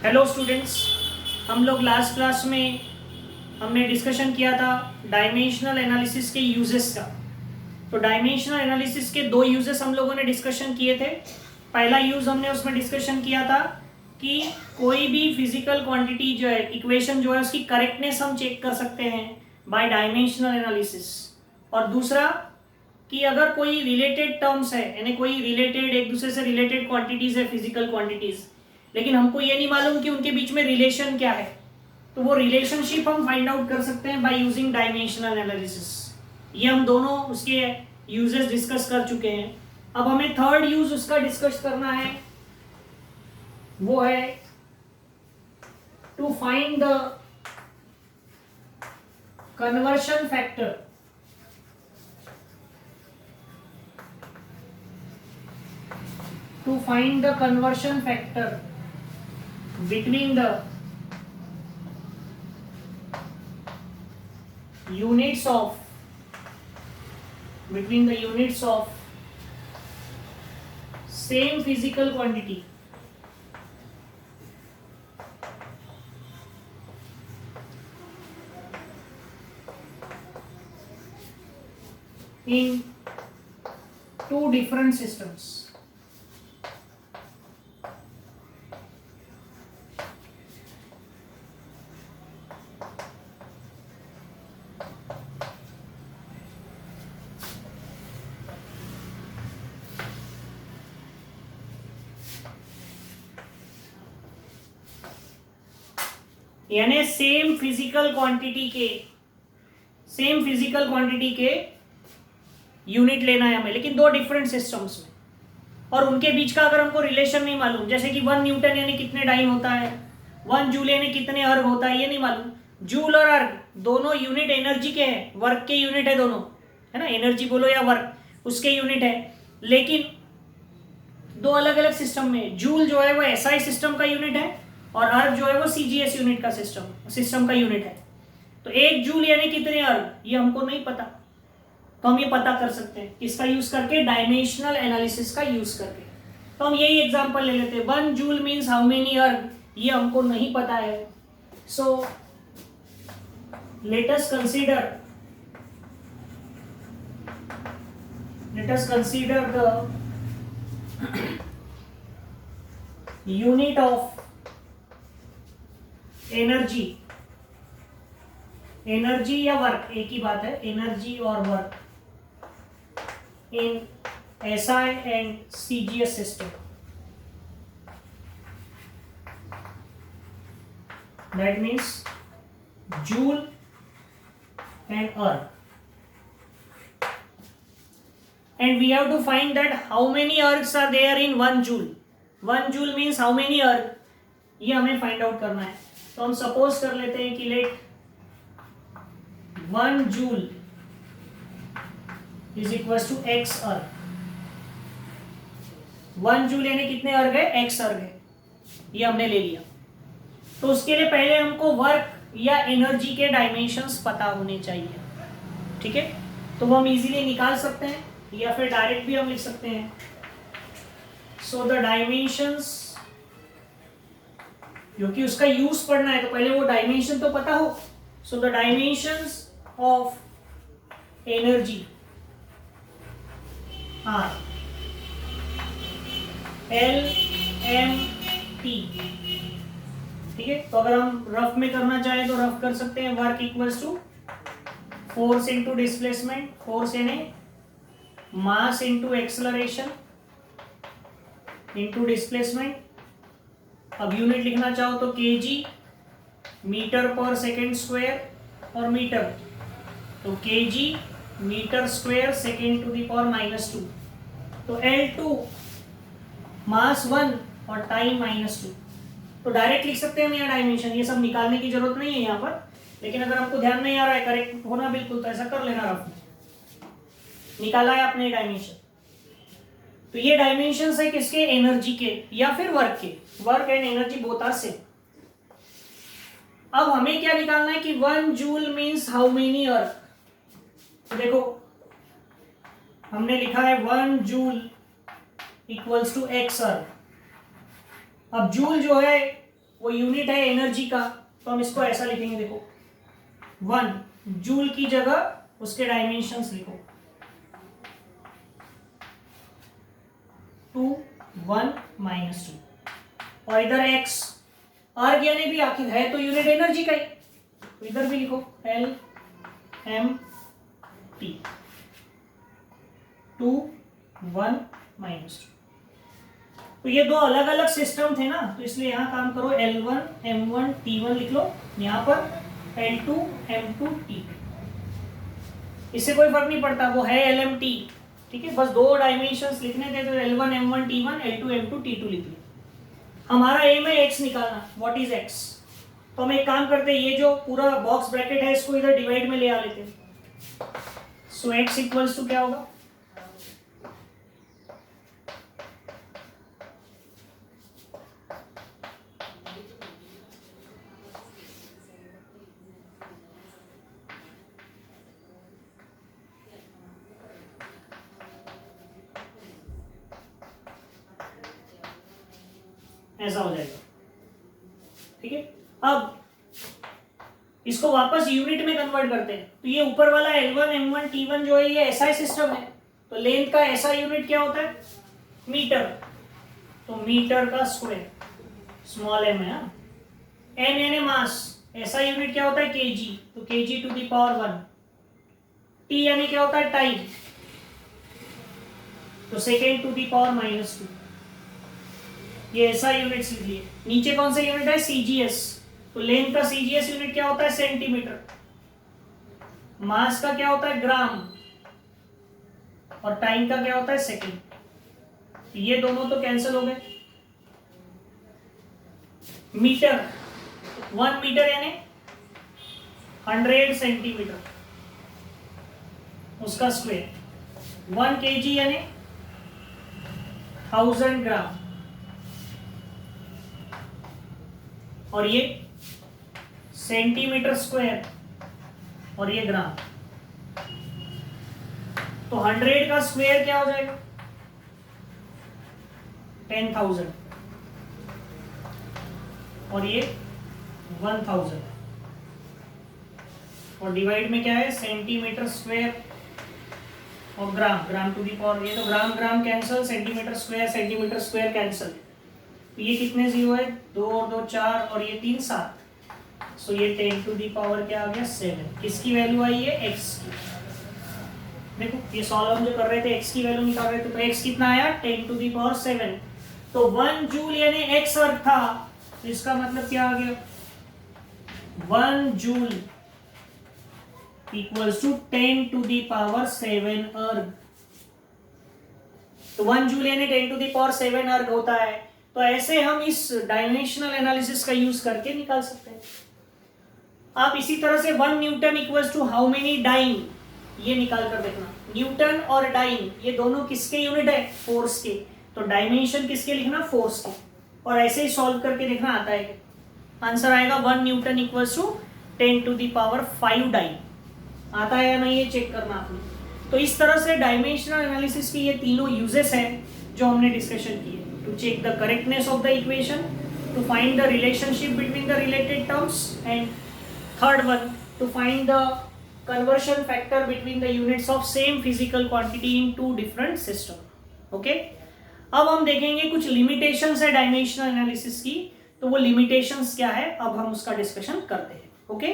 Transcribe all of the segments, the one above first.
Hello students, हम लोग last class में हमने डिस्कशन किया था डायमेंशनल एनालिसिस के यूजेस का। तो डायमेंशनल एनालिसिस के दो यूजेस हम लोगों ने डिस्कशन किए थे। पहला यूज हमने उसमें डिस्कशन किया था कि कोई भी फिजिकल क्वांटिटी जो है, इक्वेशन जो है, उसकी करेक्टनेस हम चेक कर सकते हैं बाय डायमेंशनल एनालिसिस। और दूसरा कि अगर कोई रिलेटेड टर्म्स है, यानी कोई रिलेटेड, एक दूसरे से रिलेटेड क्वांटिटीज है, फिजिकल क्वांटिटीज, लेकिन हमको ये नहीं मालूम कि उनके बीच में रिलेशन क्या है, तो वो रिलेशनशिप हम फाइंड आउट कर सकते हैं बाय यूजिंग डायमेंशनल एनालिसिस। ये हम दोनों उसके यूजेस डिस्कस कर चुके हैं। अब हमें थर्ड यूज उसका डिस्कस करना है, वो है to find the conversion factor between the units of same physical quantity in two different systems. यानी सेम फिजिकल क्वांटिटी के यूनिट लेना है हमें, लेकिन दो डिफरेंट सिस्टम्स में, और उनके बीच का अगर हमको रिलेशन नहीं मालूम, जैसे कि 1 न्यूटन यानी कितने डाइन होता है, 1 जूल यानी कितने अर्ग होता है, ये नहीं मालूम। जूल और अर्ग दोनों यूनिट एनर्जी के हैं, वर्क के यूनिट है दोनों, है ना, एनर्जी बोलो या वर्क, उसके यूनिट है। लेकिन दो अलग अलग सिस्टम में, जूल जो है वो एसआई सिस्टम का यूनिट है और अर्ग जो है वो सीजीएस यूनिट का सिस्टम का यूनिट है। तो 1 जूल यानी कितने अर्ग, ये हमको नहीं पता, तो हम ये पता कर सकते हैं किसका यूज करके, डायमेंशनल एनालिसिस का यूज करके। तो हम यही एग्जांपल ले लेते हैं, 1 जूल मींस हाउ मेनी अर्ग, ये हमको नहीं पता है। So let us consider the unit of energy या वर्क, एक ही बात है, एनर्जी और work in SI and CGS system. That means joule and अर्ग, and we have to find that how many ergs are there in 1 joule. 1 joule means how many erg, ये हमें find out करना है। तो हम suppose कर लेते हैं कि let 1 joule is equal to x erg. 1 joule यानी कितने अर्ग है, x अर्ग है, ये हमने ले लिया। तो उसके लिए पहले हमको वर्क या एनर्जी के डायमेंशंस पता होने चाहिए, ठीक है। तो वो हम इजीली निकाल सकते हैं या फिर डायरेक्ट भी हम लिख सकते हैं। सो द डायमेंशंस, क्योंकि उसका यूज पढ़ना है तो पहले वो डायमेंशन तो पता हो। So the dimensions of energy are LMP, ठीक है। तो अगर हम रफ में करना चाहें तो रफ कर सकते हैं, work equals to force into displacement, force यानी mass into acceleration into displacement. अब यूनिट लिखना चाहो तो kg, metre per second square और मीटर, तो kg metre square second to the power -2। तो L2 मास 1 और टाइम -2। तो डायरेक्ट लिख सकते हैं हम यहाँ डायमेंशन, ये सब निकालने की जरूरत नहीं है यहाँ पर, लेकिन अगर आपको ध्यान नहीं आ रहा है, करेक्ट होना बिल्कुल, तो ऐसा कर लेना, रफ में निकाला है आपने डायमेंशन। तो ये डायमेंशन है किसके, एनर्जी के या फिर वर्क के, work and energy both are same. अब हमें क्या निकालना है कि 1 जूल मींस हाउ मेनी अर्ग। तो देखो हमने लिखा है 1 जूल इक्वल्स टू एक्स अर्ग। अब जूल जो है वो यूनिट है एनर्जी का, तो हम इसको ऐसा लिखेंगे, देखो 1 जूल की जगह उसके डायमेंशंस लिखो 2 1 -2, और इधर x अर्ग यानी भी आखिर है तो यूनिट एनर्जी का ही, तो इधर भी लिखो L M T 2 1 -2। तो ये दो अलग अलग सिस्टम थे ना, तो इसलिए यहां काम करो L1 M1 T1 लिख लो, यहां पर L2 M2 T2। इससे कोई फर्क नहीं पड़ता, वो है LMT, ठीक है, बस दो डायमेंशंस लिखने थे, तो L1 M1 T1 L2 M2 T2 लिख लिया। हमारा एम है x निकालना, व्हाट इज x। तो हम एक काम करते हैं, ये जो पूरा बॉक्स ब्रैकेट है इसको इधर डिवाइड में ले आ लेते हैं। सो x इक्वल्स टू क्या होगा, ऐसा हो जाएगा, ठीक है। अब इसको वापस यूनिट में कन्वर्ट करते हैं, तो ये ऊपर वाला L1 M1 T1 जो है ये SI सिस्टम है, तो लेंथ का SI यूनिट क्या होता है, मीटर, तो मीटर का स्क्वायर स्मॉल m है। n यानी मास, SI यूनिट क्या होता है kg, तो kg to the power 1। t यानी क्या होता है टाइम, तो सेकेंड टू द पावर -2। ये ऐसा यूनिट्स लिख लिए। नीचे कौन सा यूनिट है, CGS, तो लेंथ का CGS यूनिट क्या होता है सेंटीमीटर, मास का क्या होता है ग्राम, और टाइम का क्या होता है सेकंड। ये दोनों तो कैंसिल हो गए। मीटर, 1 मीटर यानी 100 सेंटीमीटर, उसका स्क्वायर। 1 kg यानी 1000 ग्राम, और ये सेंटीमीटर स्क्वायर, और ये ग्राम। तो 100 का स्क्वायर क्या हो जाएगा 10,000, और ये 1000, और डिवाइड में क्या है सेंटीमीटर स्क्वायर और ग्राम, ग्राम टू दी पावर, ये तो gram gram cancel, centimetre square cancel. तो ये कितने जीरो है, 2 और 2 4, और ये 3 7, सो ये 10 टू दी पावर क्या आ गया 7। किसकी वैल्यू आई है x की। देखो ये सॉल्व हम जो कर रहे थे x की वैल्यू निकाल रहे थे, तो x कितना आया 10 टू दी पावर 7। तो 1 जूल यानी x अर्ग था, तो इसका मतलब क्या आ गया 1 joule equals to 10 to the power 7 erg. तो 1 जूल यानी 10 टू दी पावर 7 अर्ग होता है। तो ऐसे हम इस डायमेंशनल एनालिसिस का यूज करके निकाल सकते हैं। आप इसी तरह से 1 newton equals to how many dyne, ये निकाल कर देखना। न्यूटन और डाइन ये दोनों किसके यूनिट है, फोर्स के, तो डायमेंशन किसके लिखना, फोर्स के, और ऐसे ही सॉल्व करके देखना आता है। आंसर आएगा 1 newton equals to 10 to the power 5 dyne. आता है या नहीं ये चेक करना आपने। तो इस तरह से डायमेंशनल एनालिसिस की ये तीनों यूजेस हैं जो हमने डिस्कशन किए। To check the correctness of the equation, to find the relationship between the related terms, and third one to find the conversion factor between the units of same physical quantity in two different system. Okay? अब हम देखेंगे कुछ limitations है dimensional analysis की, तो वो limitations क्या है अब हम उसका डिस्कशन करते हैं। ओके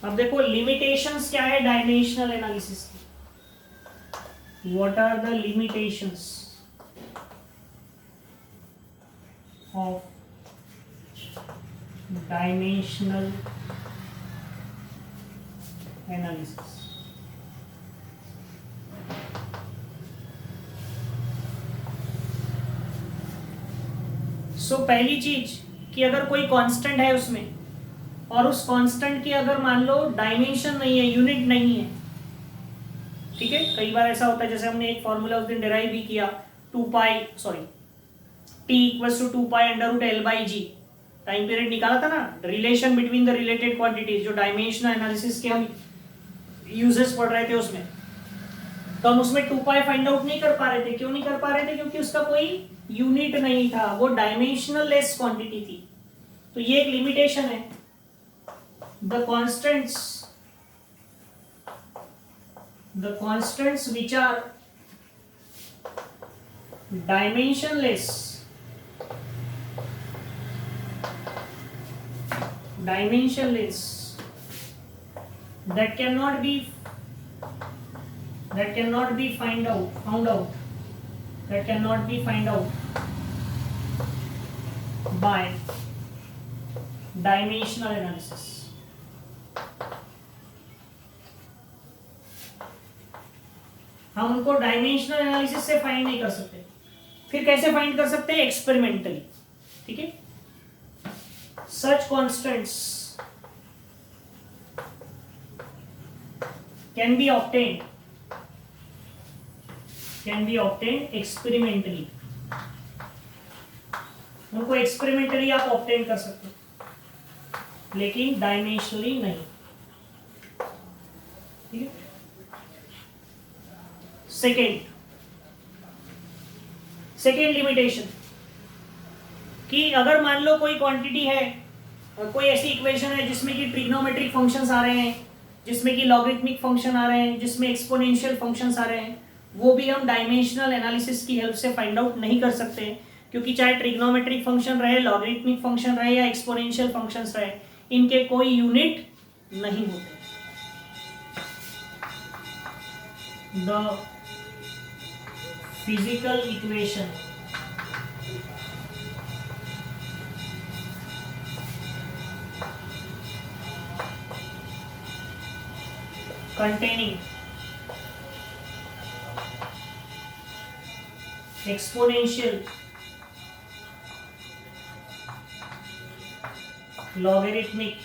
अब देखो limitations क्या है डायमेंशनल एनालिसिस की। What are the limitations of dimensional analysis? सो पहली चीज कि अगर कोई कांस्टेंट है उसमें, और उस कांस्टेंट की अगर मान लो डायमेंशन नहीं है, यूनिट नहीं है, ठीक है, कई बार ऐसा होता है, जैसे हमने एक फॉर्मूला उस दिन डिराइव भी किया, t equals to 2 pi under root L by G, time period निकाला था ना, relation between the related quantities, जो डायमेंशनल एनालिसिस के हम यूजेस पढ़ रहे थे उसमें। तो हम उसमें 2 पाई फाइंड आउट नहीं कर पा रहे थे। क्यों नहीं कर पा रहे थे? क्योंकि उसका कोई यूनिट नहीं था, वो डायमेंशनल लेस क्वांटिटी थी। तो ये एक लिमिटेशन है। The constants which are dimensionless that cannot be found out by dimensional analysis. हम उनको डायमेंशनल एनालिसिस से फाइंड नहीं कर सकते। फिर कैसे फाइंड कर सकते हैं? एक्सपेरिमेंटली। ठीक है। Such constants can be obtained experimentally. उनको एक्सपेरिमेंटली आप ऑब्टेन कर सकते हो, लेकिन डायमेंशनली नहीं। ठीक है। सेकेंड लिमिटेशन कि अगर मान लो कोई क्वांटिटी है, कोई ऐसी इक्वेशन है जिसमें कि ट्रिग्नोमेट्रिक फंक्शंस आ रहे हैं, जिसमें कि लॉगरिथमिक फंक्शन आ रहे हैं, जिसमें एक्सपोनेंशियल फंक्शंस आ रहे हैं, वो भी हम डायमेंशनल एनालिसिस की हेल्प से फाइंड आउट नहीं कर सकते। क्योंकि चाहे ट्रिग्नोमेट्रिक फंक्शन रहे, लॉगरिथमिक फंक्शन रहे या एक्सपोनेंशियल फंक्शंस रहे, इनके कोई यूनिट नहीं होते। The physical equation containing exponential, logarithmic,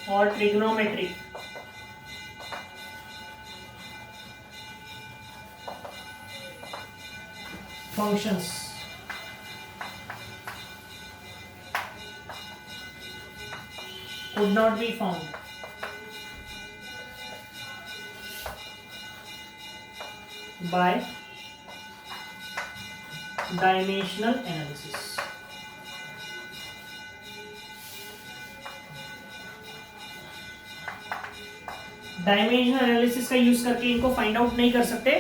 और trigonometric functions could not be found by dimensional analysis. Dimensional analysis का यूज करके इनको फाइंड आउट नहीं कर सकते।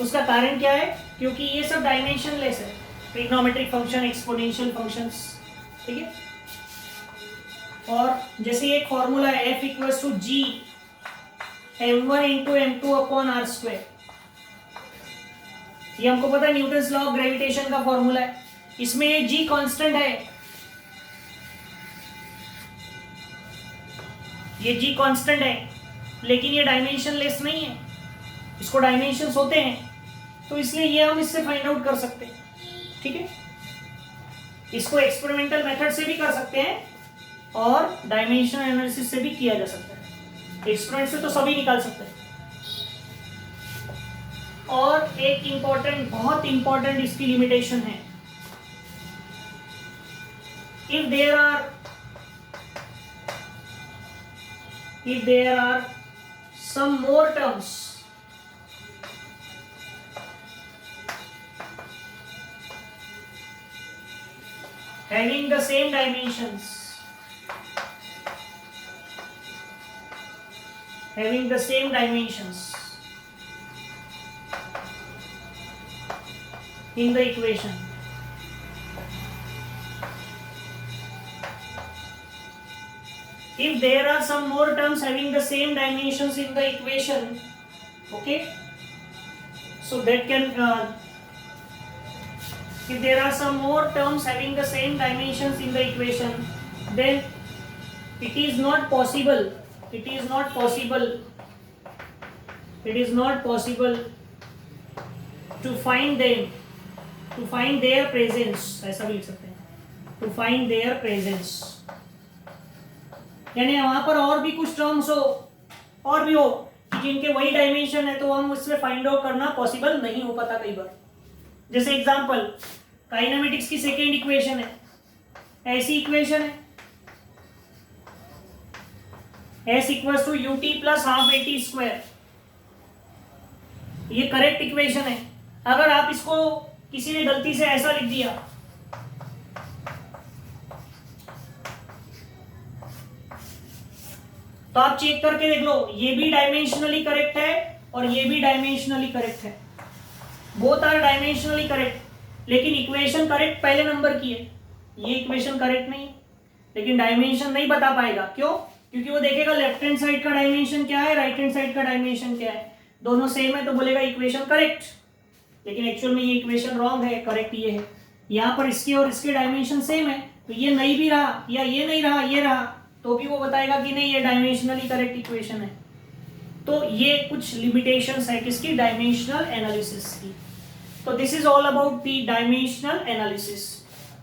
उसका कारण क्या है? क्योंकि ये सब डायमेंशनलेस है, ट्रिग्नोमेट्रिक फंक्शन, एक्सपोनेंशियल फंक्शंस। ठीक है। और जैसे एक फॉर्मूला है F equals to G m1 into m2 upon r square. ये हमको पता है न्यूटन्स लॉ ऑफ ग्रेविटेशन का फॉर्मूला है। इसमें ये G कांस्टेंट है, ये G कांस्टेंट है, लेकिन ये डायमेंशनलेस नहीं है, इसको डायमेंशंस होते हैं, तो इसलिए ये हम इससे फाइंड आउट कर सकते हैं। ठीक है। इसको एक्सपेरिमेंटल मेथड से भी कर सकते हैं और डायमेंशनल एनालिसिस से भी किया जा सकता है। एक्सपेरिमेंट से तो सभी निकाल सकते हैं। और एक इंपॉर्टेंट, बहुत इंपॉर्टेंट इसकी लिमिटेशन है, if there are some more terms having the same dimensions in the equation, if there are some more terms having the same dimensions in the equation, okay, so that can if there are some more terms having the same dimensions in the equation, then it is not possible to find their presence, ऐसा भी लिख सकते हैं, to find their presence। यानी वहां पर और भी कुछ टर्म्स हो, और भी हो जिनके वही डायमेंशन है, तो हम उसमें फाइंड आउट करना पॉसिबल नहीं हो पाता कई बार। जैसे एग्जांपल, काइनेमेटिक्स की सेकेंड इक्वेशन है, ऐसी इक्वेशन है, S equals to ut plus half at square, ये करेक्ट इक्वेशन है। अगर आप इसको किसी ने गलती से ऐसा लिख दिया तो आप चेक करके देख लो, ये भी डायमेंशनली करेक्ट है और ये भी डायमेंशनली करेक्ट है, बोथ आर डायमेंशनली करेक्ट, लेकिन इक्वेशन करेक्ट पहले नंबर की है, ये इक्वेशन करेक्ट नहीं है, लेकिन डायमेंशन नहीं बता पाएगा। क्यों? क्योंकि वो देखेगा लेफ्ट हैंड साइड का डायमेंशन क्या है, राइट हैंड साइड का डायमेंशन क्या है, दोनों सेम है तो बोलेगा इक्वेशन करेक्ट, लेकिन एक्चुअल में ये इक्वेशन रॉन्ग है, करेक्ट ये है। यहाँ पर इसके और इसके डायमेंशन सेम है, तो ये नहीं भी रहा या ये नहीं रहा, ये रहा, तो भी वो बताएगा कि नहीं ये डायमेंशनली करेक्ट इक्वेशन है। तो ये कुछ लिमिटेशंस है किसकी, डायमेंशनल एनालिसिस की। तो this is all about the dimensional analysis.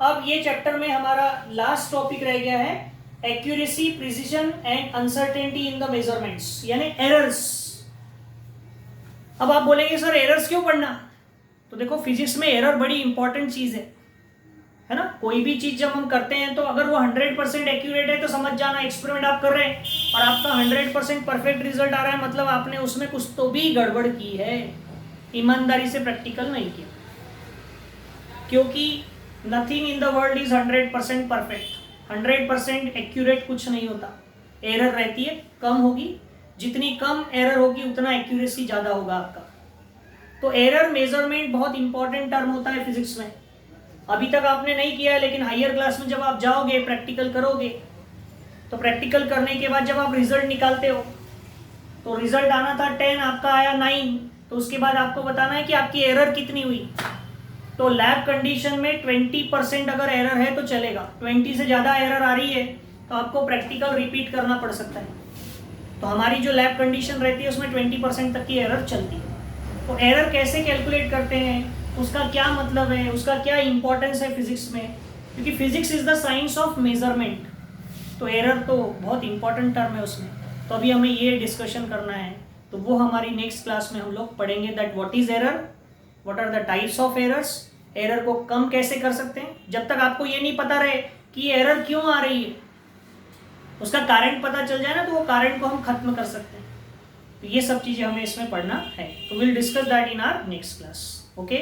अब ये चैप्टर में हमारा लास्ट टॉपिक रह गया है accuracy, precision and uncertainty in the measurements, यानी एरर्स। अब आप बोलेंगे सर एरर्स क्यों पढ़ना, तो देखो फिजिक्स में एरर बड़ी इंपॉर्टेंट चीज है ना। कोई भी चीज जब हम करते हैं तो अगर वो 100% एक्यूरेट है तो समझ जाना एक्सपेरिमेंट आप कर रहे हैं और आपका 100% परफेक्ट रिजल्ट आ रहा है, मतलब आपने उसमें कुछ तो भी गड़बड़ की है, ईमानदारी से प्रैक्टिकल नहीं किया। क्योंकि nothing in the world is 100% perfect, 100% accurate कुछ नहीं होता, एरर रहती है, कम होगी, जितनी कम एरर होगी उतना एक्यूरेसी ज़्यादा होगा आपका। तो एरर मेजरमेंट बहुत इंपॉर्टेंट टर्म होता है फिजिक्स में। अभी तक आपने नहीं किया है, लेकिन हायर क्लास में जब आप जाओगे प्रैक्टिकल करोगे, तो प्रैक्टिकल करने के बाद जब आप रिजल्ट निकालते हो तो रिजल्ट आना था 10, आपका आया 9, तो उसके बाद आपको बताना है कि आपकी एरर कितनी हुई। तो लैब कंडीशन में 20% अगर एरर है तो चलेगा, 20 से ज़्यादा एरर आ रही है तो आपको प्रैक्टिकल रिपीट करना पड़ सकता है। तो हमारी जो लैब कंडीशन रहती है उसमें 20% तक की एरर चलती है। तो एरर कैसे कैलकुलेट करते हैं, उसका क्या मतलब है, उसका क्या इंपॉर्टेंस है फिजिक्स में, क्योंकि physics is the science of measurement. तो एरर तो बहुत इंपॉर्टेंट टर्म है उसमें, तो अभी हमें ये डिस्कशन करना है, तो वो हमारी नेक्स्ट क्लास में हम लोग पढ़ेंगे that what is error, what are the types of errors, error को कम कैसे कर सकते हैं। जब तक आपको ये नहीं पता रहे कि एरर क्यों आ रही है, उसका कारण पता चल जाए ना, तो वो कारण को हम खत्म कर सकते हैं। तो ये सब चीज़ें हमें इसमें पढ़ना है, तो will discuss that in our next class. Okay.